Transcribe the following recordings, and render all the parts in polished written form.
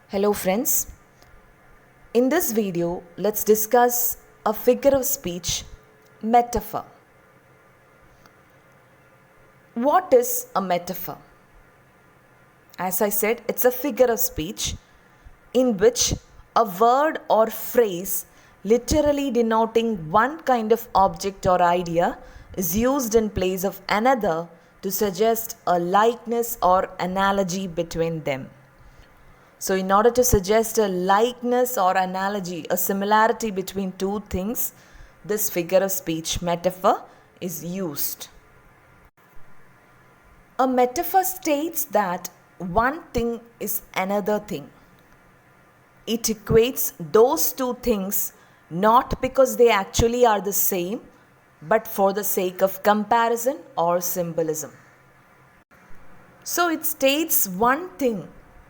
Hello friends, in this video let's discuss a figure of speech, metaphor. What is a metaphor? As I said, it's a figure of speech in which a word or phrase literally denoting one kind of object or idea is used in place of another to suggest a likeness or analogy between them. So, in order to suggest a likeness or analogy, a similarity between two things, this figure of speech metaphor is used. A metaphor states that one thing is another thing. It equates those two things not because they actually are the same, but for the sake of comparison or symbolism. So, it states one thing.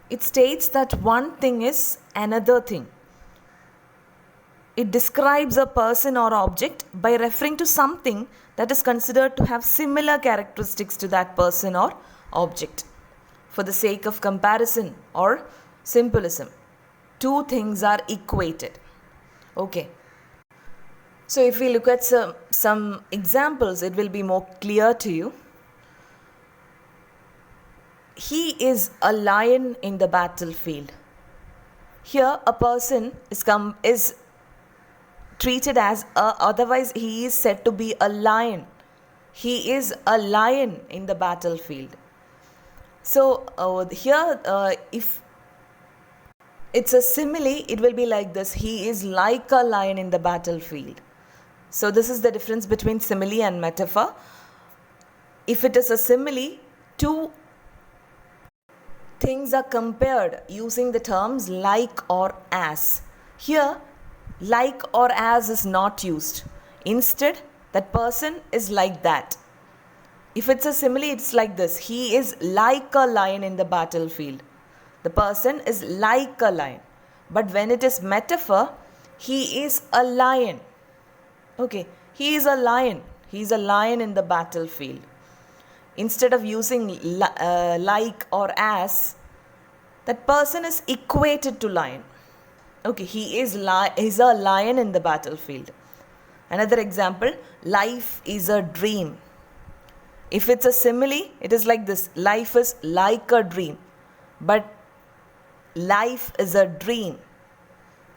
It states that one thing is another thing. It describes a person or object by referring to something that is considered to have similar characteristics to that person or object for the sake of comparison or symbolism. Two things are equated. Okay. So if we look at some examples, it will be more clear to you. He is a lion in the battlefield. Here a person is treated as otherwise he is said to be a lion. He is a lion in the battlefield. So here if it's a simile, it will be like this: he is like a lion in the battlefield. So this is the difference between simile and metaphor. If it is a simile, two things are compared using the terms like or as. Here, like or as is not used. Instead, that person is like that. If it's a simile, it's like this: he is like a lion in the battlefield. The person is like a lion. But when it is metaphor, he is a lion. Okay, he is a lion. He is a lion in the battlefield. Instead of using like or as, that person is equated to lion. Okay, he is a lion in the battlefield. Another example, life is a dream. If it's a simile, it is like this: life is like a dream. But life is a dream,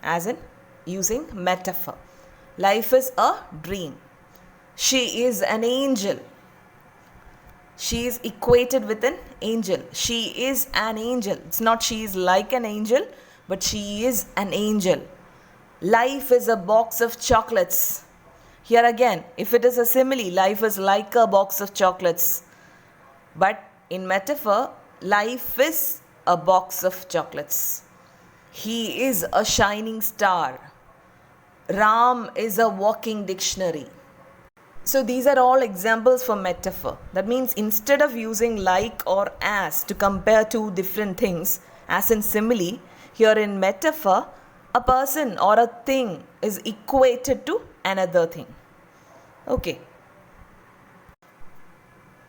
as in using metaphor. Life is a dream. She is an angel. She is equated with an angel. She is an angel. It's not she is like an angel, but she is an angel. Life is a box of chocolates. Here again, if it is a simile, life is like a box of chocolates. But in metaphor, life is a box of chocolates. He is a shining star. Ram is a walking dictionary. So these are all examples for metaphor. That means instead of using like or as to compare two different things, as in simile, here in metaphor, a person or a thing is equated to another thing. Okay.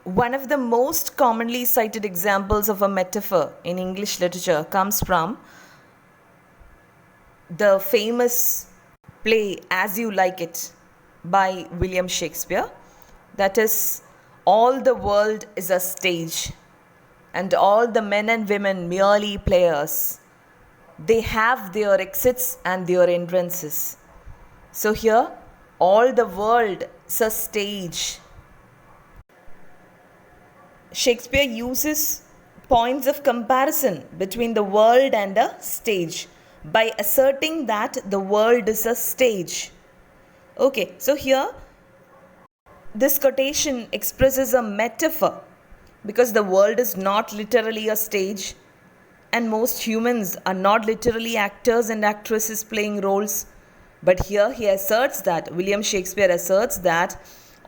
One of the most commonly cited examples of a metaphor in English literature comes from the famous play As You Like It by William Shakespeare. That is, all the world is a stage and all the men and women merely players. They have their exits and their entrances. So here, all the world is a stage. Shakespeare uses points of comparison between the world and a stage by asserting that the world is a stage. Okay, so here this quotation expresses a metaphor because the world is not literally a stage and most humans are not literally actors and actresses playing roles. But here he asserts that, William Shakespeare asserts that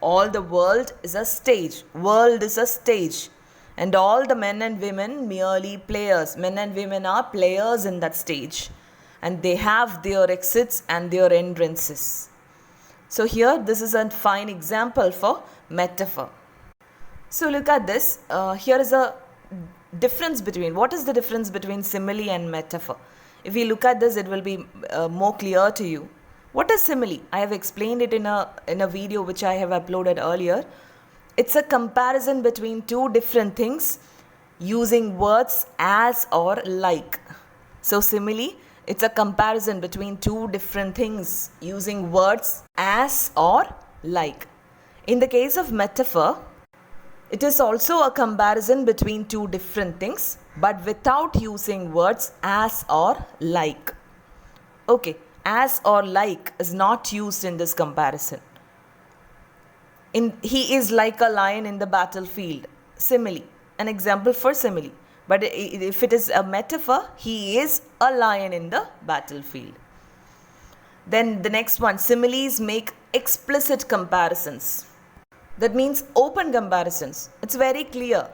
all the world is a stage. World is a stage. And all the men and women merely players. Men and women are players in that stage. And they have their exits and their entrances. So here this is a fine example for metaphor. So look at this. Here is a difference between, what is the difference between simile and metaphor? If we look at this, it will be more clear to you. What is simile? I have explained it in a video which I have uploaded earlier. It's a comparison between two different things using words as or like. So simile, it's a comparison between two different things using words as or like. In the case of metaphor, it is also a comparison between two different things but without using words as or like. Okay, as or like is not used in this comparison. He is like a lion in the battlefield. Simile, an example for simile. But if it is a metaphor, he is a lion in the battlefield. Then the next one, similes make explicit comparisons. That means open comparisons. It's very clear.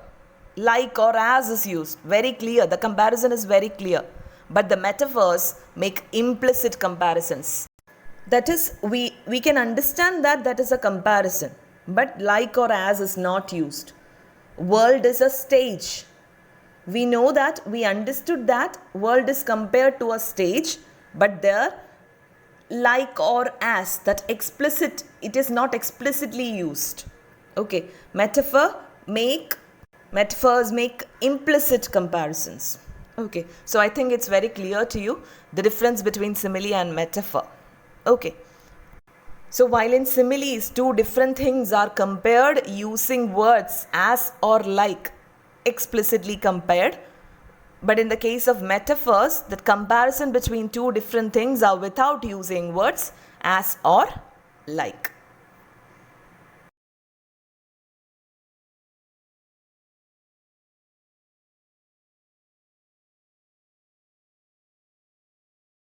Like or as is used. Very clear. The comparison is very clear. But the metaphors make implicit comparisons. That is, we can understand that is a comparison. But like or as is not used. World is a stage. We know that, we understood that world is compared to a stage, but there like or as, that explicit, it is not explicitly used. Okay, metaphors make implicit comparisons. Okay, so I think it's very clear to you the difference between simile and metaphor. Okay, so while in similes two different things are compared using words as or like, explicitly compared, but in the case of metaphors, the comparison between two different things are without using words as or like.